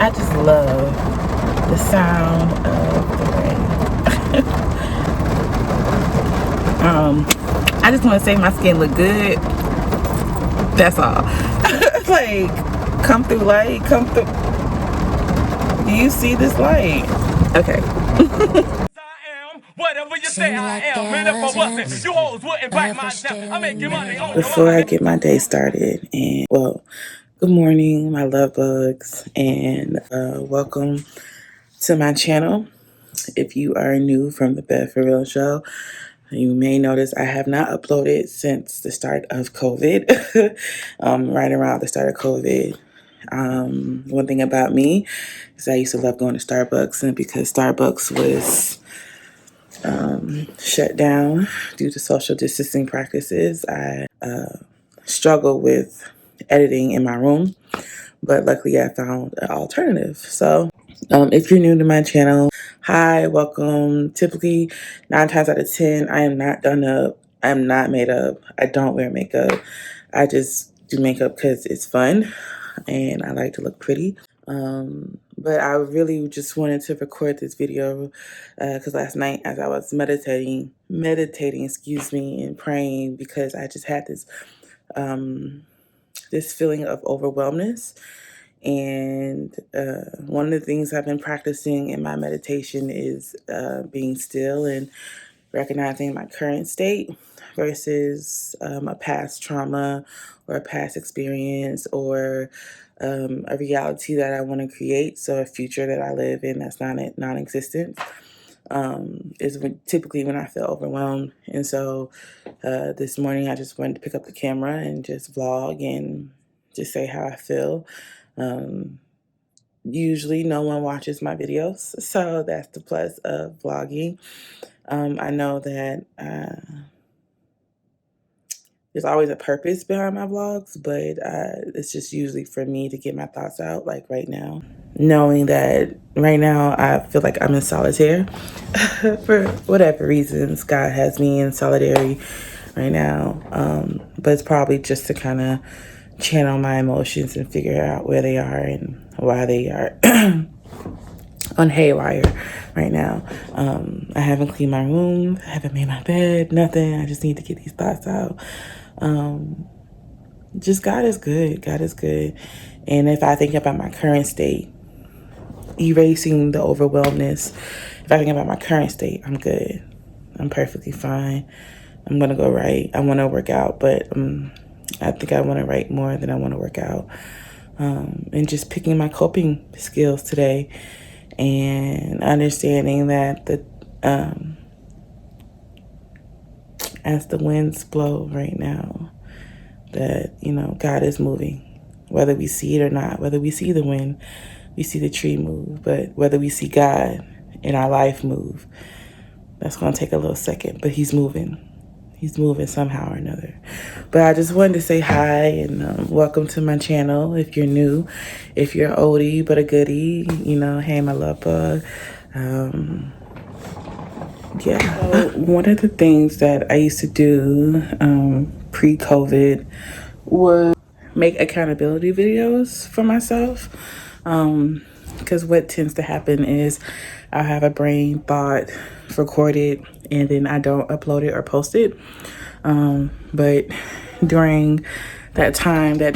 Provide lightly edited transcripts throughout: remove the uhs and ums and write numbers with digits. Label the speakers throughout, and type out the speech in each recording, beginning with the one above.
Speaker 1: I just love the sound of the rain. I just want to say my skin look good. That's all. Like, come through light, come through. Do you see this light? Okay.
Speaker 2: Whatever you say I am, man, if I wasn't, you hoes wouldn't bite my death. I'm making money on
Speaker 1: Before I get my day started, and well, good morning, my love bugs, and welcome to my channel. If you are new from the Beth For Real show, you may notice I have not uploaded since the start of COVID, right around the start of COVID. One thing about me is I used to love going to Starbucks, and because Starbucks was shut down due to social distancing practices, I struggle with editing in my room, but luckily I found an alternative. So if you're new to my channel, hi, welcome. Typically 9 times out of 10, I am not done up. I'm not made up. I don't wear makeup. I just do makeup because it's fun and I like to look pretty. But I really just wanted to record this video because last night as I was meditating, and praying, because I just had this this feeling of overwhelmness. And one of the things I've been practicing in my meditation is being still and recognizing my current state versus a past trauma or a past experience or a reality that I want to create. So a future that I live in that's non-existent is typically when I feel overwhelmed. And so this morning I just wanted to pick up the camera and just vlog and just say how I feel. Usually no one watches my videos, so that's the plus of vlogging. I know that there's always a purpose behind my vlogs, but it's just usually for me to get my thoughts out, like right now. Knowing that right now I feel like I'm in solitaire for whatever reasons. God has me in solidarity right now, but it's probably just to kind of channel my emotions and figure out where they are and why they are on haywire right now. I haven't cleaned my room. I haven't made my bed, nothing. I just need to get these thoughts out. Just God is good. God is good. And if I think about my current state, erasing the overwhelmness, if I think about my current state, I'm good. I'm perfectly fine. I'm going to go write. I want to work out, but I think I want to write more than I want to work out. And just picking my coping skills today and understanding that as the winds blow right now, that, God is moving, whether we see it or not. Whether we see the wind, we see the tree move, but whether we see God in our life move, that's going to take a little second, but he's moving. He's moving somehow or another. But I just wanted to say hi and welcome to my channel. If you're new, if you're oldie but a goodie, hey, my love bug. So one of the things that I used to do pre-COVID was make accountability videos for myself. Because what tends to happen is I'll have a brain thought recorded and then I don't upload it or post it. But during that time, during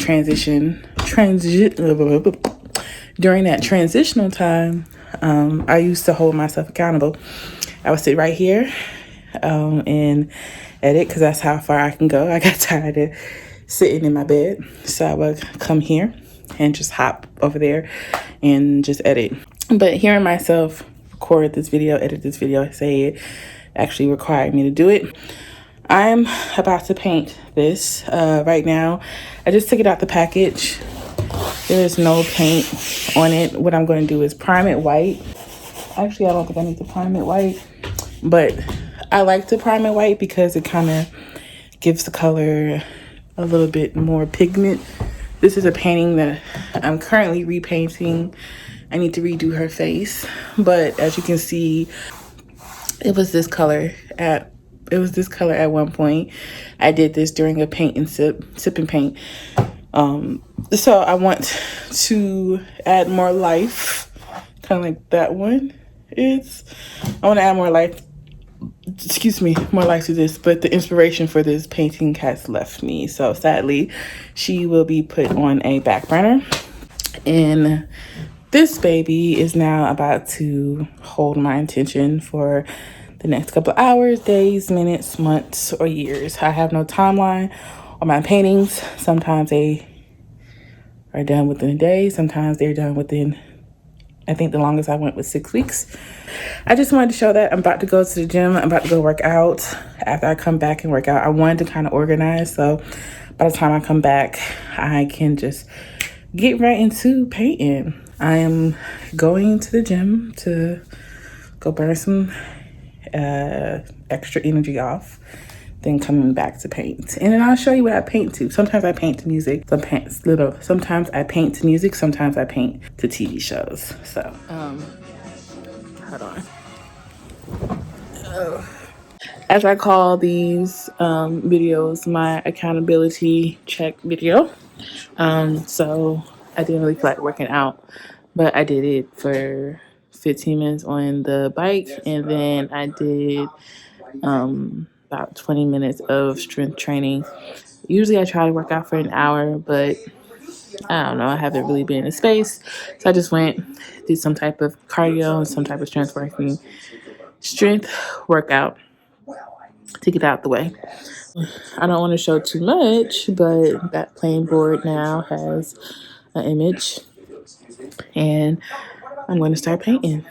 Speaker 1: that transitional time, I used to hold myself accountable. I would sit right here and edit because that's how far I can go. I got tired of sitting in my bed, so I would come here and just hop over there and just edit. But hearing myself record this video, edit this video, say it actually required me to do it. I'm about to paint this right now. I just took it out the package. There's no paint on it. What I'm going to do is prime it white. Actually, I don't think I need to prime it white, but I like to prime it white because it kind of gives the color a little bit more pigment. This is a painting that I'm currently repainting. I need to redo her face, but as you can see, it was this color at one point. I did this during a paint and sip and paint So I want to add more life, kind of like that one is. I want to add more life, more life to this, but the inspiration for this painting has left me. So sadly, she will be put on a back burner. And this baby is now about to hold my attention for the next couple of hours, days, minutes, months, or years. I have no timeline on my paintings. Sometimes they are done within a day. Sometimes they're done within, I think the longest I went was 6 weeks. I just wanted to show that I'm about to go to the gym. I'm about to go work out. After I come back and work out, I wanted to kind of organize. So by the time I come back, I can just get right into painting. I am going to the gym to go burn some extra energy off, then coming back to paint. And then I'll show you what I paint to. Sometimes I paint to music. Sometimes I paint to music. Sometimes I paint to TV shows. So, hold on. As I call these videos my accountability check video. So I didn't really feel like working out, but I did it for 15 minutes on the bike, and then I did about 20 minutes of strength training. Usually I try to work out for an hour, but I don't know, I haven't really been in a space. So I just did some type of cardio and some type of strength workout to get out the way. I don't want to show too much, but that playing board now has an image, and I'm going to start painting.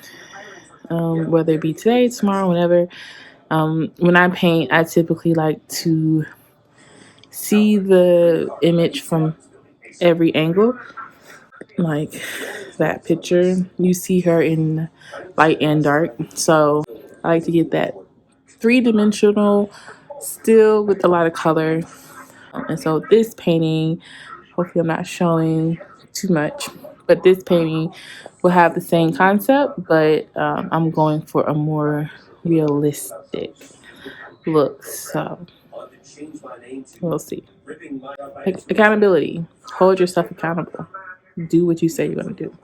Speaker 1: Whether it be today, tomorrow, whenever. When I paint, I typically like to see the image from every angle. Like that picture, you see her in light and dark. So I like to get that three-dimensional, still with a lot of color. And so this painting, hopefully I'm not showing too much, but this painting will have the same concept, but I'm going for a more realistic look. So we'll see. Accountability. Hold yourself accountable. Do what you say you're going to do.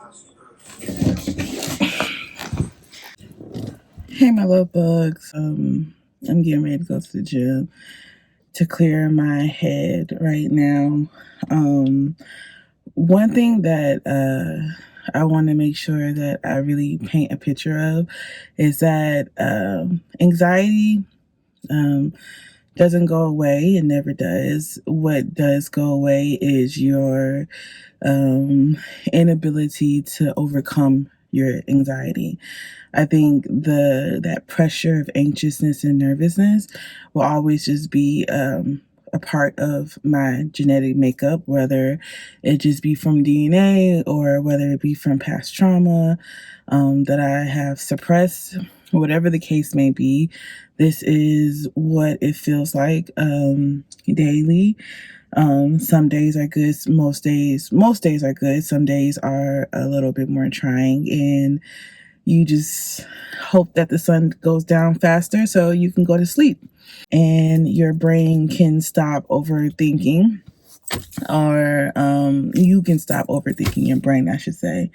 Speaker 1: Hey, my Lovebugs. I'm getting ready to go to the gym to clear my head right now. One thing that I want to make sure that I really paint a picture of is that anxiety doesn't go away. It never does. What does go away is your inability to overcome your anxiety. I think that pressure of anxiousness and nervousness will always just be a part of my genetic makeup, whether it just be from DNA or whether it be from past trauma that I have suppressed. Whatever the case may be, this is what it feels like daily. Some days are good. Most days are good. Some days are a little bit more trying, and you just hope that the sun goes down faster so you can go to sleep and your brain can stop overthinking, or you can stop overthinking your brain, I should say.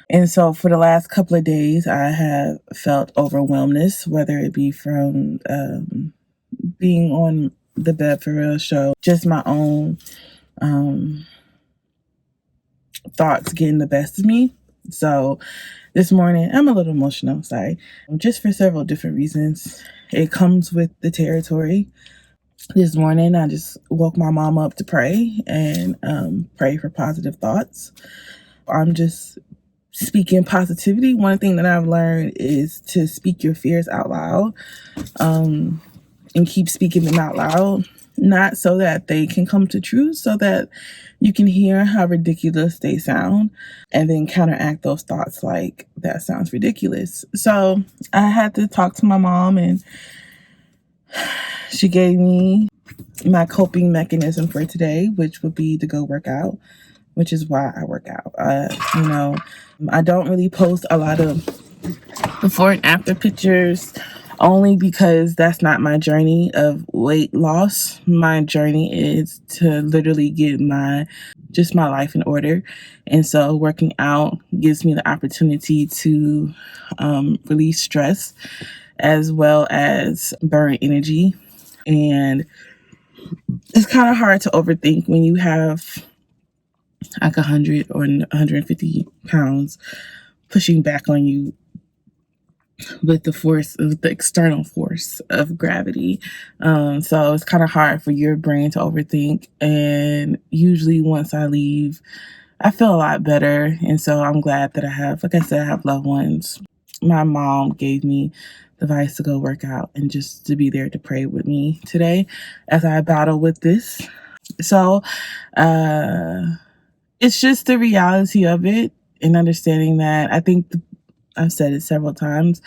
Speaker 1: And so for the last couple of days, I have felt overwhelmness, whether it be from being on the Bed for Real show, just my own thoughts getting the best of me. So this morning, I'm a little emotional, sorry, just for several different reasons. It comes with the territory. This morning, I just woke my mom up to pray and pray for positive thoughts. I'm just speaking positivity. One thing that I've learned is to speak your fears out loud and keep speaking them out loud, not so that they can come to truth, so that you can hear how ridiculous they sound and then counteract those thoughts like, that sounds ridiculous. So I had to talk to my mom, and she gave me my coping mechanism for today, which would be to go work out, which is why I work out. I don't really post a lot of before and after pictures, only because that's not my journey of weight loss. My journey is to literally get my just my life in order. And so working out gives me the opportunity to release stress as well as burn energy. And it's kind of hard to overthink when you have like 100 or 150 pounds pushing back on you with the external force of gravity. So it's kind of hard for your brain to overthink. And usually once I leave, I feel a lot better. And so I'm glad that I have, like I said, I have loved ones. My mom gave me the advice to go work out and just to be there to pray with me today as I battle with this. So it's just the reality of it and understanding that I think I've said it several times.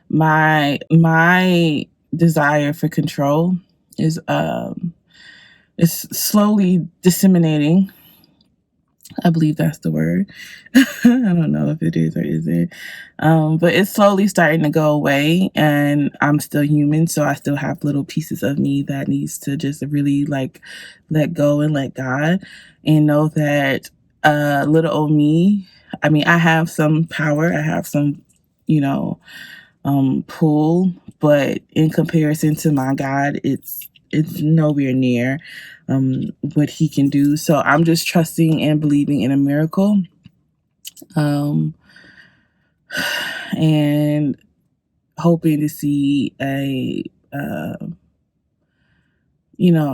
Speaker 1: My desire for control is slowly disseminating. I believe that's the word. I don't know if it is or isn't. But it's slowly starting to go away, and I'm still human, so I still have little pieces of me that needs to just really like let go and let God and know that little old me, I mean, I have some power, I have some, pull, but in comparison to my God, it's nowhere near what he can do. So I'm just trusting and believing in a miracle, and hoping to see a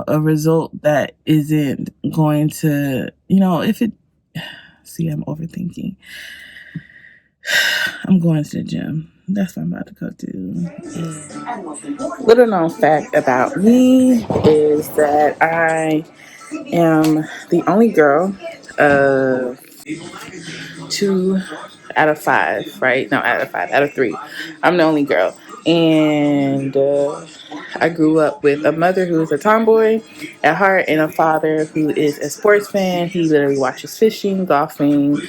Speaker 1: result that isn't going to, if it, see, I'm overthinking. I'm going to the gym. That's what I'm about to go do. Little known fact about me is that I am the only girl of 2 out of 5, right? No, out of 5, out of 3. I'm the only girl. And I grew up with a mother who is a tomboy at heart and a father who is a sports fan. He literally watches fishing, golfing,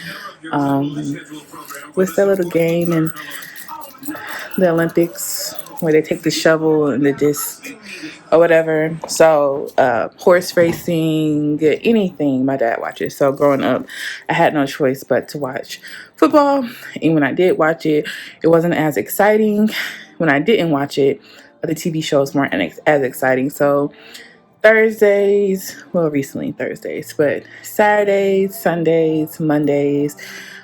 Speaker 1: what's that little game in the Olympics where they take the shovel and the disc or whatever. So horse racing, anything my dad watches. So growing up, I had no choice but to watch football. And when I did watch it, it wasn't as exciting. When I didn't watch it, the TV shows weren't as exciting. So Thursdays, well, recently Thursdays, but Saturdays, Sundays, Mondays,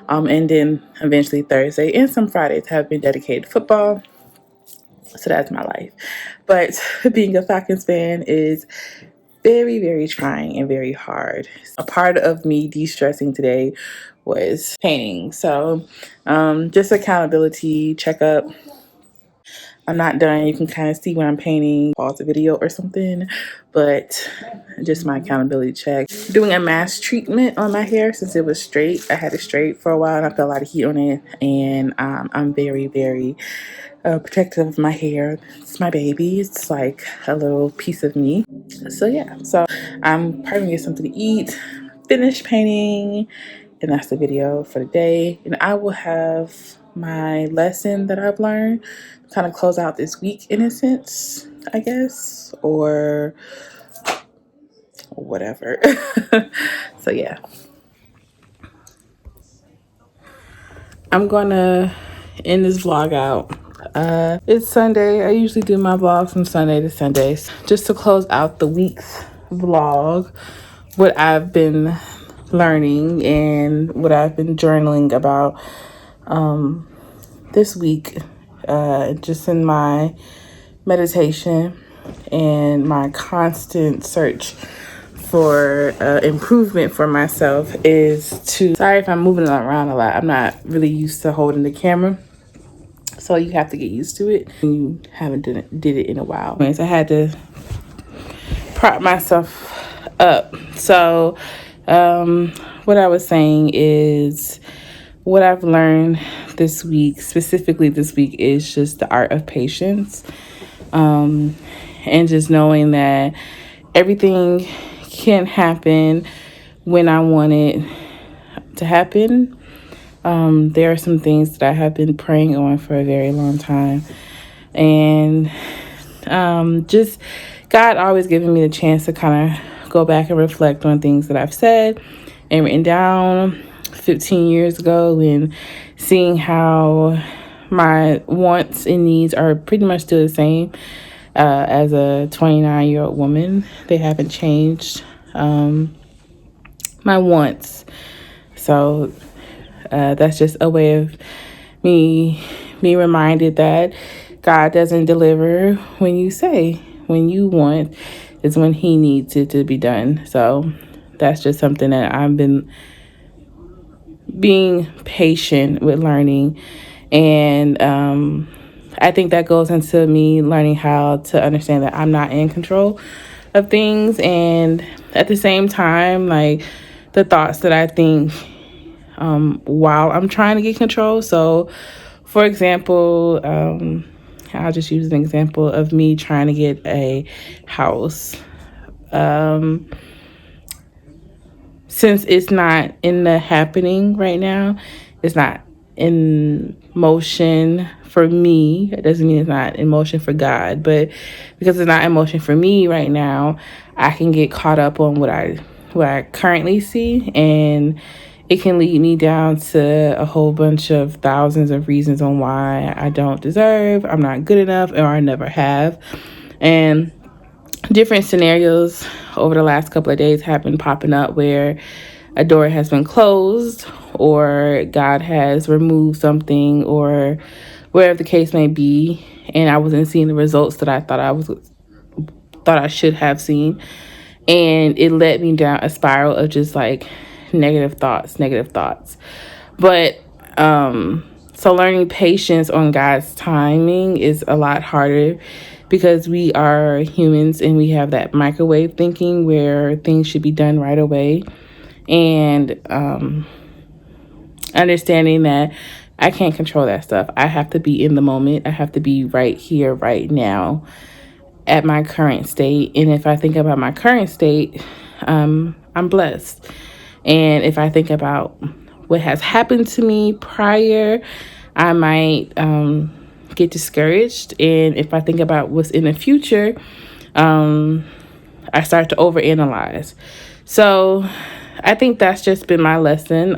Speaker 1: and then eventually Thursday and some Fridays have been dedicated to football. So that's my life. But being a Falcons fan is very, very trying and very hard. A part of me de-stressing today was painting. So just accountability checkup. I'm not done. You can kind of see when I'm painting, pause the video or something, but just my accountability check. Doing a mass treatment on my hair since it was straight. I had it straight for a while and I felt a lot of heat on it, and I'm very, very protective of my hair. It's my baby. It's like a little piece of me. So yeah, so I'm probably gonna get something to eat, finish painting, and that's the video for the day. And I will have my lesson that I've learned kind of close out this week in a sense, I guess, or whatever. So yeah, I'm gonna end this vlog out. It's Sunday. I usually do my vlogs from Sunday to Sundays. Just to close out the week's vlog, what I've been learning and what I've been journaling about this week, just in my meditation and my constant search for improvement for myself is to, sorry if I'm moving around a lot. I'm not really used to holding the camera. So you have to get used to it. You haven't did it in a while. Anyways, I had to prop myself up. So what I was saying is what I've learned this week, specifically this week, is just the art of patience. And just knowing that everything can't happen when I want it to happen. There are some things that I have been praying on for a very long time. And just God always giving me the chance to kind of go back and reflect on things that I've said and written down 15 years ago, and seeing how my wants and needs are pretty much still the same as a 29-year-old woman. They haven't changed. My wants. So that's just a way of me being reminded that God doesn't deliver when you say. When you want is when he needs it to be done. So that's just something that I've been being patient with learning. And I think that goes into me learning how to understand that I'm not in control of things. And at the same time, like the thoughts that I think while I'm trying to get control. So, for example, I'll just use an example of me trying to get a house. Since it's not in the happening right now, it's not in motion for me. It doesn't mean it's not in motion for God, but because it's not in motion for me right now, I can get caught up on what I currently see, and it can lead me down to a whole bunch of thousands of reasons on why I don't deserve, I'm not good enough, or I never have. And different scenarios over the last couple of days have been popping up where a door has been closed, or God has removed something, or whatever the case may be, and I wasn't seeing the results that I thought I should have seen. And it led me down a spiral of just like negative thoughts. But so learning patience on God's timing is a lot harder, because we are humans and we have that microwave thinking where things should be done right away. And understanding that I can't control that stuff. I have to be in the moment. I have to be right here, right now, at my current state. And if I think about my current state, I'm blessed. And if I think about what has happened to me prior, I might get discouraged. And if I think about what's in the future, I start to overanalyze. So I think that's just been my lesson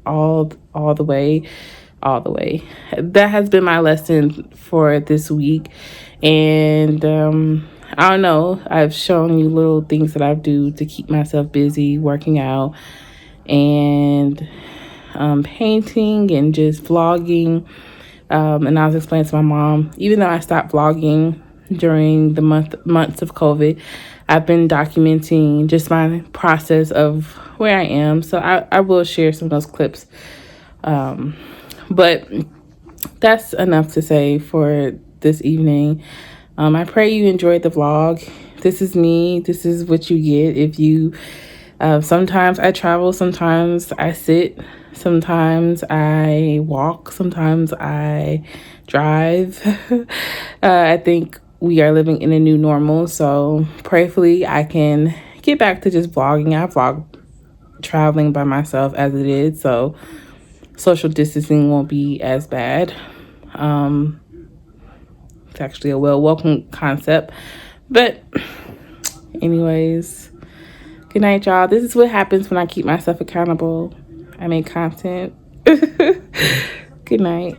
Speaker 1: all the way. That has been my lesson for this week. And I don't know, I've shown you little things that I do to keep myself busy, working out and painting and just vlogging. And I was explaining to my mom, even though I stopped vlogging during the months of COVID, I've been documenting just my process of where I am. So I will share some of those clips. But that's enough to say for this evening. I pray you enjoyed the vlog. This is me. This is what you get if you... sometimes I travel, sometimes I sit, sometimes I walk, sometimes I drive. I think we are living in a new normal, so prayerfully I can get back to just vlogging. I vlog traveling by myself as it is, so social distancing won't be as bad. It's actually a welcome concept. But anyways, good night, y'all. This is what happens when I keep myself accountable. I make content. Good night.